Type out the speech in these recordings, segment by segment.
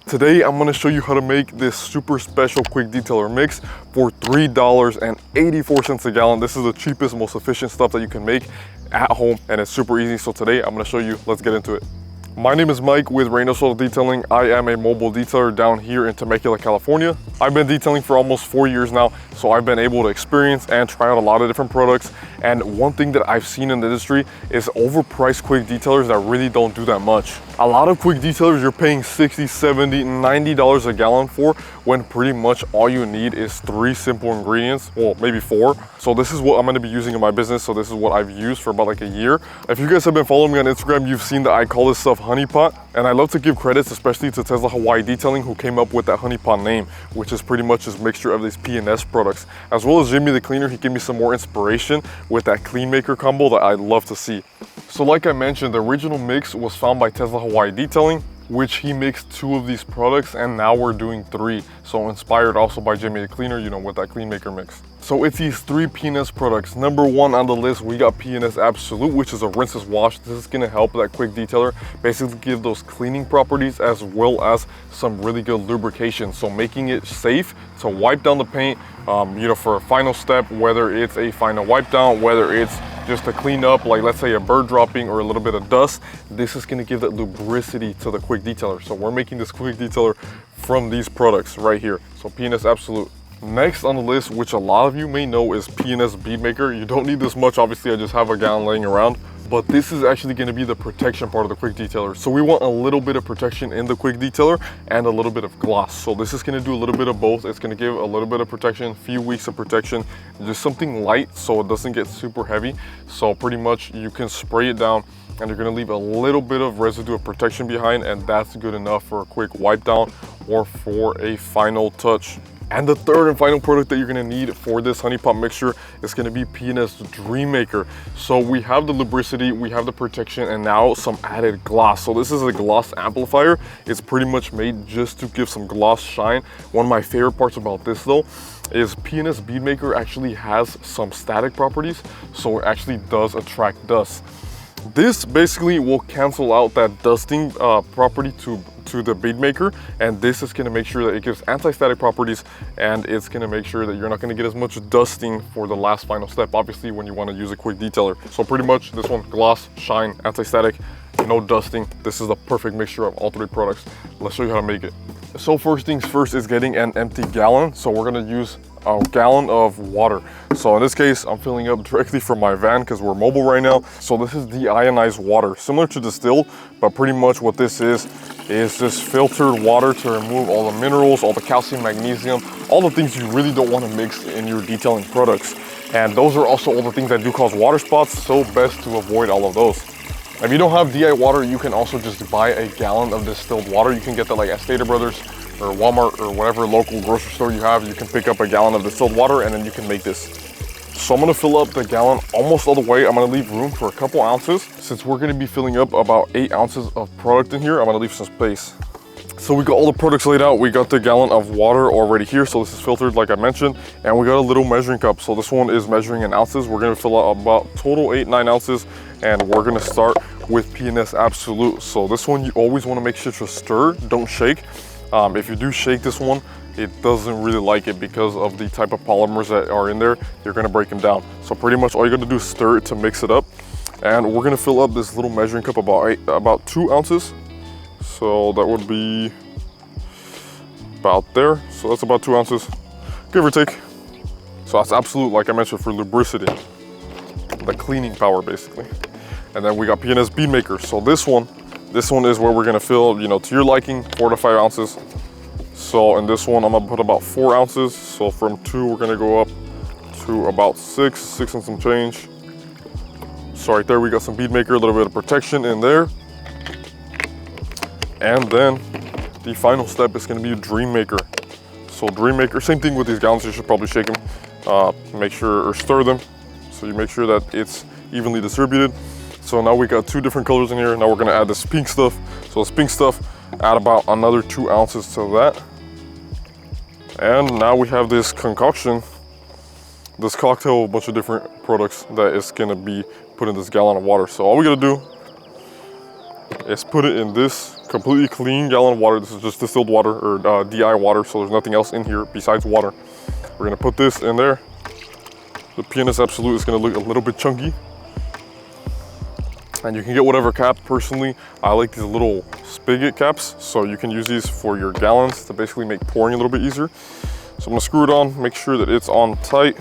Today, I'm gonna show you how to make this super special quick detailer mix for $3.84 a gallon. This is the cheapest, most efficient stuff that you can make at home, and it's super easy. So today, I'm gonna show you. Let's get into it. My name is Mike with Reynoso Auto Detailing. I am a mobile detailer down here in Temecula, California. I've been detailing for almost 4 years now, so I've been able to experience and try out a lot of different products. And one thing that I've seen in the industry is overpriced quick detailers that really don't do that much. A lot of quick detailers you're paying $60, $70, $90 a gallon for, when pretty much all you need is 3 simple ingredients, well, maybe 4. So this is what I'm gonna be using in my business. So this is what I've used for about like a year. If you guys have been following me on Instagram, you've seen that I call this stuff Honeypot. And I love to give credits, especially to Tesla Hawaii Detailing, who came up with that Honeypot name, which is pretty much this mixture of these P&S products. As well as Jimmy the Cleaner, he gave me some more inspiration with that Clean Maker combo that I love to see. So like I mentioned, the original mix was found by Tesla Hawaii Detailing, which he mixed 2 of these products, and now we're doing 3. So inspired also by Jimmy the Cleaner, you know, with that Clean Maker mix. So it's these 3 P&S products. Number 1 on the list, we got P&S Absolute, which is a rinseless wash. This is gonna help that quick detailer basically give those cleaning properties as well as some really good lubrication. So making it safe to wipe down the paint, you know, for a final step, whether it's a final wipe down, whether it's just to clean up, like let's say a bird dropping or a little bit of dust, this is gonna give that lubricity to the quick detailer. So we're making this quick detailer from these products right here. So P&S Absolute. Next on the list, which a lot of you may know, is P&S Bead Maker. You don't need this much, obviously I just have a gallon laying around, but this is actually gonna be the protection part of the quick detailer. So we want a little bit of protection in the quick detailer and a little bit of gloss. So this is gonna do a little bit of both. It's gonna give a little bit of protection, few weeks of protection, just something light so it doesn't get super heavy. So pretty much you can spray it down and you're gonna leave a little bit of residue of protection behind, and that's good enough for a quick wipe down or for a final touch. And the third and final product that you're gonna need for this Honeypot mixture is gonna be P&S Dream Maker. So we have the lubricity, we have the protection, and now some added gloss. So this is a gloss amplifier. It's pretty much made just to give some gloss shine. One of my favorite parts about this though is P&S Bead Maker actually has some static properties, so it actually does attract dust. This basically will cancel out that dusting property to the bead maker, and this is going to make sure that it gives anti-static properties, and it's going to make sure that you're not going to get as much dusting for the last final step, obviously, when you want to use a quick detailer. So pretty much this one, gloss, shine, anti-static, no dusting. This is the perfect mixture of all 3 products. Let's show you how to make it. So first things first is getting an empty gallon. So we're going to use a gallon of water. So in this case, I'm filling up directly from my van because we're mobile right now. So this is deionized water, similar to distilled, but pretty much what this is just filtered water to remove all the minerals, all the calcium, magnesium, all the things you really don't want to mix in your detailing products. And those are also all the things that do cause water spots, so best to avoid all of those. If you don't have DI water, you can also just buy a gallon of distilled water. You can get that like at Stater Brothers or Walmart or whatever local grocery store you have. You can pick up a gallon of distilled water and then you can make this. So I'm gonna fill up the gallon almost all the way. I'm gonna leave room for a couple ounces. Since we're gonna be filling up about 8 ounces of product in here, I'm gonna leave some space. So we got all the products laid out. We got the gallon of water already here. So this is filtered like I mentioned. And we got a little measuring cup. So this one is measuring in ounces. We're gonna fill out about total 8-9 ounces. And we're gonna start with P&S Absolute. So this one, you always wanna make sure to stir, don't shake. If you do shake this one, it doesn't really like it because of the type of polymers that are in there. You're gonna break them down. So pretty much all you gotta do is stir it to mix it up. And we're gonna fill up this little measuring cup about 2 ounces. So that would be about there. So that's about 2 ounces, give or take. So that's Absolute, like I mentioned, for lubricity, the cleaning power basically. And then we got P&S Bead Maker. So this one is where we're gonna fill, you know, to your liking, 4 to 5 ounces. So in this one, I'm gonna put about 4 ounces. So from 2, we're gonna go up to about 6 and some change. So right there, we got some Bead Maker, a little bit of protection in there. And then the final step is gonna be Dream Maker. So Dream Maker, same thing with these gallons, you should probably shake them, make sure, or stir them. So you make sure that it's evenly distributed. So now we got 2 different colors in here. Now we're gonna add this pink stuff. So this pink stuff, add about another 2 ounces to that. And now we have this concoction, this cocktail, a bunch of different products that is gonna be put in this gallon of water. So all we gotta do is put it in this completely clean gallon of water. This is just distilled water or DI water, so there's nothing else in here besides water. We're gonna put this in there. The P&S Absolute is gonna look a little bit chunky. And you can get whatever cap. Personally, I like these little spigot caps, so you can use these for your gallons to basically make pouring a little bit easier. So I'm gonna screw it on, make sure that it's on tight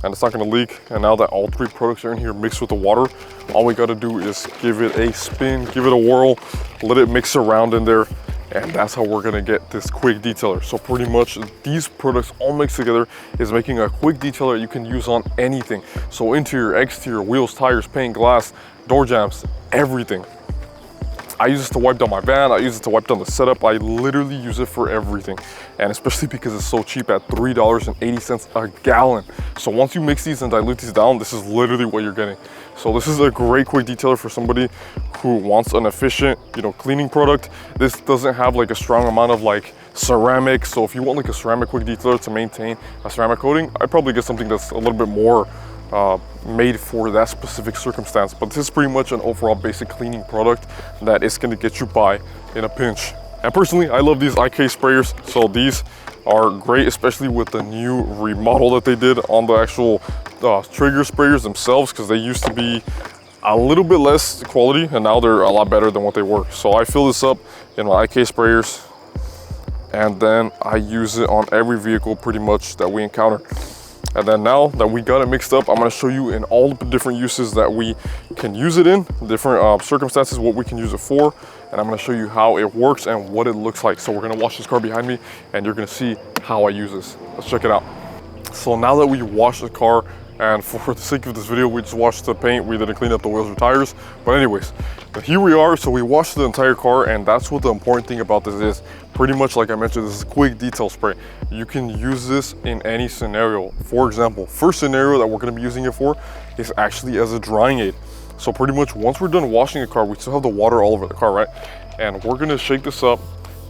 and it's not gonna leak. And now that all three products are in here mixed with the water, all we gotta do is give it a spin, give it a whirl, let it mix around in there, and that's how we're gonna get this quick detailer. So pretty much these products all mixed together is making a quick detailer you can use on anything. So interior, exterior, wheels, tires, paint, glass, door jambs, everything. I use this to wipe down my van, I use it to wipe down the setup, I literally use it for everything. And especially because it's so cheap at $3.80 a gallon. So once you mix these and dilute these down, this is literally what you're getting. So this is a great quick detailer for somebody who wants an efficient, cleaning product. This doesn't have like a strong amount of like ceramic. So if you want like a ceramic quick detailer to maintain a ceramic coating, I'd probably get something that's a little bit more made for that specific circumstance. But this is pretty much an overall basic cleaning product that is going to get you by in a pinch. And personally, I love these IK sprayers. So these are great, especially with the new remodel that they did on the actual trigger sprayers themselves, because they used to be a little bit less quality and now they're a lot better than what they were. So I fill this up in my IK sprayers and then I use it on every vehicle pretty much that we encounter. And then now that we got it mixed up, I'm gonna show you in all the different uses that we can use it in, different circumstances, what we can use it for. And I'm gonna show you how it works and what it looks like. So we're gonna wash this car behind me and you're gonna see how I use this. Let's check it out. So now that we washed the car, and for the sake of this video, we just washed the paint, we didn't clean up the wheels or tires. But anyways, here we are. So we washed the entire car, and that's what the important thing about this is. Pretty much like I mentioned, this is a quick detail spray. You can use this in any scenario. For example, first scenario that we're gonna be using it for is actually as a drying aid. So pretty much once we're done washing the car, we still have the water all over the car, right? And we're gonna shake this up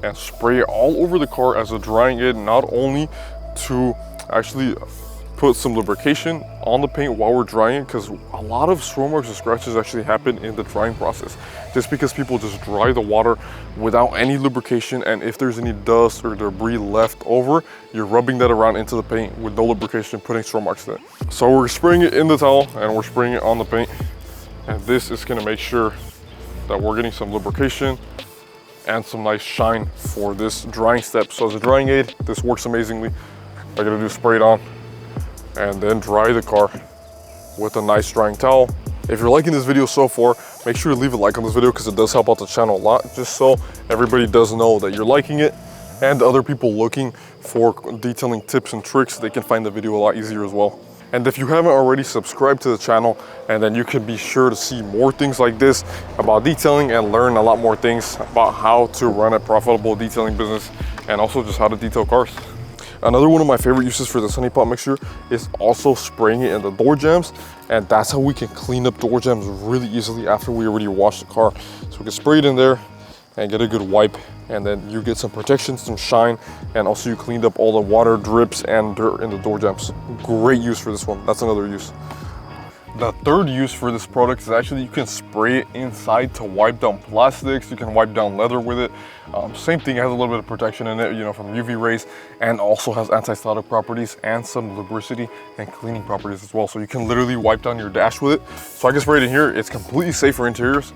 and spray it all over the car as a drying aid, not only to actually put some lubrication on the paint while we're drying it, because a lot of swirl marks and scratches actually happen in the drying process just because people just dry the water without any lubrication, and if there's any dust or debris left over, you're rubbing that around into the paint with no lubrication, putting swirl marks in it. So we're spraying it in the towel and we're spraying it on the paint, and this is going to make sure that we're getting some lubrication and some nice shine for this drying step. So as a drying aid, this works amazingly. All I gotta do is spray it on and then dry the car with a nice drying towel. If you're liking this video so far, make sure to leave a like on this video because it does help out the channel a lot, just so everybody does know that you're liking it, and other people looking for detailing tips and tricks, they can find the video a lot easier as well. And if you haven't already, subscribe to the channel, and then you can be sure to see more things like this about detailing and learn a lot more things about how to run a profitable detailing business and also just how to detail cars. Another one of my favorite uses for this Honeypot mixture is also spraying it in the door jambs, and that's how we can clean up door jambs really easily after we already washed the car. So we can spray it in there and get a good wipe, and then you get some protection, some shine, and also you cleaned up all the water drips and dirt in the door jambs. Great use for this one. That's another use. The third use for this product is actually you can spray it inside to wipe down plastics. You can wipe down leather with it. Same thing, it has a little bit of protection in it, from UV rays, and also has anti-static properties and some lubricity and cleaning properties as well. So you can literally wipe down your dash with it. So I can spray it in here. It's completely safe for interiors.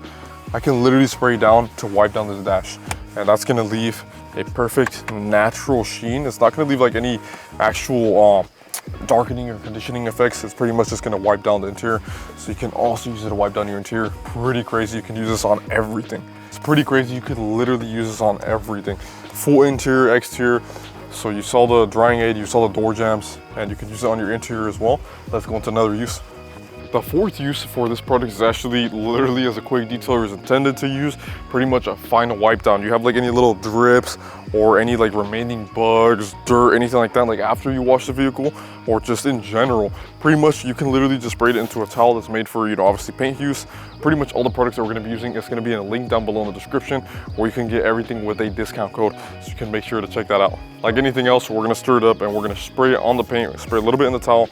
I can literally spray down to wipe down this dash, and that's gonna leave a perfect natural sheen. It's not gonna leave like any actual darkening or conditioning effects. It's pretty much just going to wipe down the interior. So you can also use it to wipe down your interior. Pretty crazy. You can use this on everything. It's pretty crazy. You could literally use this on everything. Full interior, exterior. So you saw the drying aid, you saw the door jambs, and you can use it on your interior as well. Let's go into another use. The fourth use for this product is actually literally as a quick detailer is intended to use, pretty much a final wipe down. You have like any little drips or any like remaining bugs, dirt, anything like that, like after you wash the vehicle or just in general, pretty much you can literally just spray it into a towel that's made for, obviously paint use. Pretty much all the products that we're gonna be using is gonna be in a link down below in the description, where you can get everything with a discount code. So you can make sure to check that out. Like anything else, we're gonna stir it up and we're gonna spray it on the paint, spray a little bit in the towel,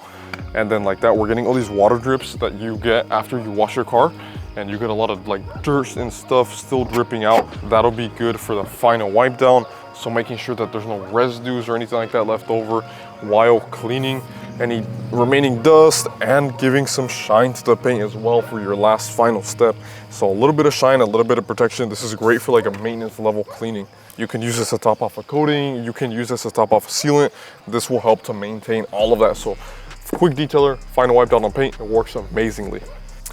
and then like that, we're getting all these water drips that you get after you wash your car. and you get a lot of like dirt and stuff still dripping out, that'll be good for the final wipe down. So making sure that there's no residues or anything like that left over while cleaning, any remaining dust, and giving some shine to the paint as well for your last final step. So a little bit of shine, a little bit of protection. This is great for like a maintenance level cleaning. You can use this to top off a coating, you can use this to top off a sealant. This will help to maintain all of that. So quick detailer, final wipe down on paint, it works amazingly.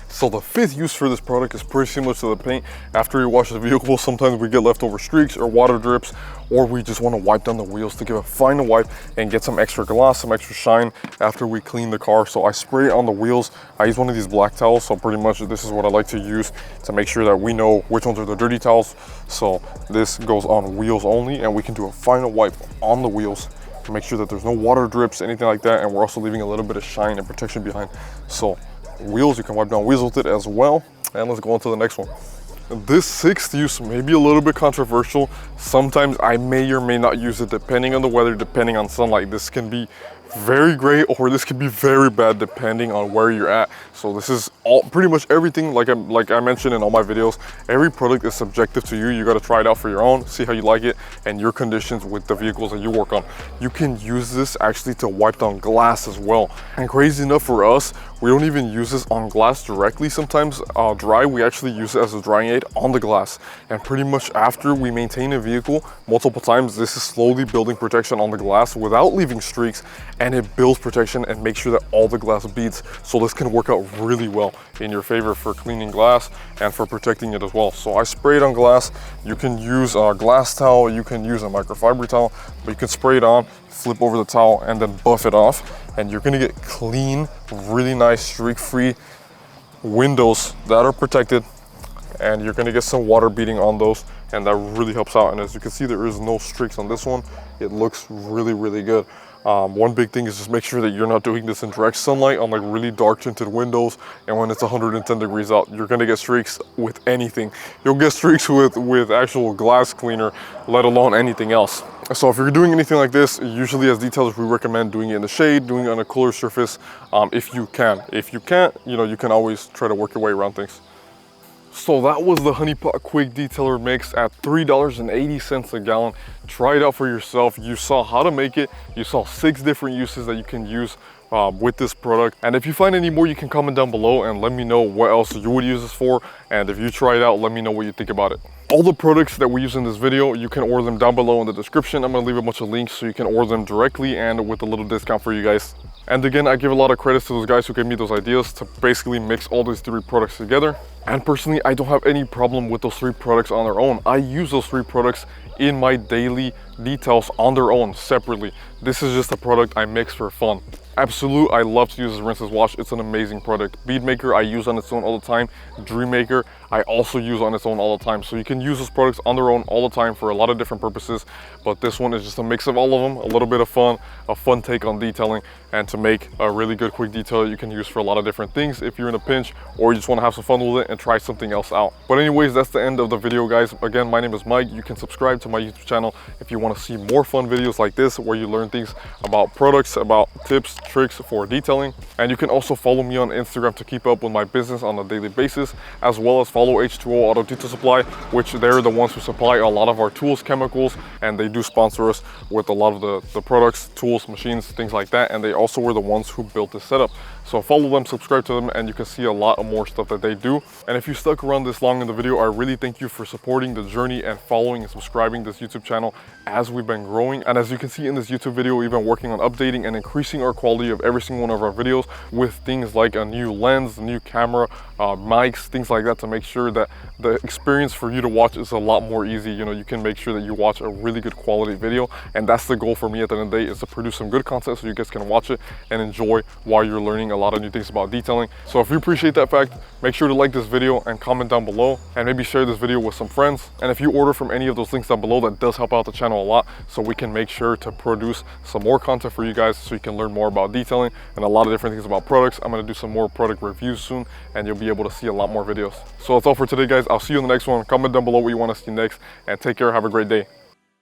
So the fifth use for this product is pretty similar to the paint. After you wash the vehicle, sometimes we get leftover streaks or water drips, or we just want to wipe down the wheels to give a final wipe and get some extra gloss, some extra shine after we clean the car. So I spray it on the wheels. I use one of these black towels, so pretty much this is what I like to use to make sure that we know which ones are the dirty towels. So this goes on wheels only, and we can do a final wipe on the wheels to make sure that there's no water drips, anything like that, and we're also leaving a little bit of shine and protection behind. So wheels, you can wipe down wheels with it as well. And let's go on to the next one. This sixth use may be a little bit controversial. Sometimes I may or may not use it depending on the weather, depending on sunlight. This can be very great, or this can be very bad depending on where you're at. So this is all pretty much everything, like I mentioned in all my videos, every product is subjective to you. You got to try it out for your own, see how you like it, and your conditions with the vehicles that you work on. You can use this actually to wipe down glass as well. And crazy enough for us, we don't even use this on glass directly. Sometimes dry, we actually use it as a drying aid on the glass. And pretty much after we maintain a vehicle multiple times, this is slowly building protection on the glass without leaving streaks, and it builds protection and makes sure that all the glass beads. So this can work out really well in your favor for cleaning glass and for protecting it as well. So I spray it on glass. You can use a glass towel, you can use a microfiber towel, but you can spray it on, flip over the towel, and then buff it off. And you're gonna get clean, really nice streak-free windows that are protected, and you're gonna get some water beading on those, and that really helps out. And as you can see, there is no streaks on this one. It looks really, really good. One big thing is just make sure that you're not doing this in direct sunlight on like really dark tinted windows, and when it's 110 degrees out, you're gonna get streaks with anything. You'll get streaks with actual glass cleaner, let alone anything else. So if you're doing anything like this, usually as detailers, we recommend doing it in the shade, doing it on a cooler surface, if you can. If you can't, you know, you can always try to work your way around things. So that was the Honeypot Quick Detailer Mix at $3.80 a gallon. Try it out for yourself. You saw how to make it. You saw 6 different uses that you can use with this product. And if you find any more, you can comment down below and let me know what else you would use this for. And if you try it out, let me know what you think about it. All the products that we use in this video, you can order them down below in the description. I'm gonna leave a bunch of links so you can order them directly and with a little discount for you guys. And again, I give a lot of credits to those guys who gave me those ideas to basically mix all these 3 products together. And personally, I don't have any problem with those 3 products on their own. I use those 3 products in my daily details on their own separately. This is just a product I mix for fun. Absolute, I love to use as rinse as wash. It's an amazing product. Bead Maker, I use on its own all the time. Dream Maker, I also use on its own all the time. So you can use those products on their own all the time for a lot of different purposes. But this one is just a mix of all of them, a little bit of fun, a fun take on detailing, and to make a really good quick detailer you can use for a lot of different things if you're in a pinch or you just want to have some fun with it and try something else out. But anyways, that's the end of the video, guys. Again, my name is Mike. You can subscribe to my YouTube channel if you want to see more fun videos like this where you learn things about products, about tips, tricks for detailing. And you can also follow me on Instagram to keep up with my business on a daily basis, as well as follow H2O Auto Detail Supply, which they're the ones who supply a lot of our tools, chemicals, and they do sponsor us with a lot of the products, tools, machines, things like that. And they also were the ones who built this setup. So follow them, subscribe to them, and you can see a lot of more stuff that they do. And if you stuck around this long in the video, I really thank you for supporting the journey and following and subscribing this YouTube channel as we've been growing. And as you can see in this YouTube video, we've been working on updating and increasing our quality of every single one of our videos with things like a new lens, new camera, mics, things like that, to make sure that the experience for you to watch is a lot more easy. You know, you can make sure that you watch a really good quality video, and that's the goal for me at the end of the day, is to produce some good content so you guys can watch it and enjoy while you're learning a lot of new things about detailing. So if you appreciate that fact, make sure to like this video and comment down below, and maybe share this video with some friends. And if you order from any of those links down below, that does help out the channel a lot, so we can make sure to produce some more content for you guys so you can learn more about detailing and a lot of different things about products. I'm going to do some more product reviews soon, and you'll be able to see a lot more videos. So that's all for today, guys. I'll see you in the next one. Comment down below what you want to see next, and take care. Have a great day.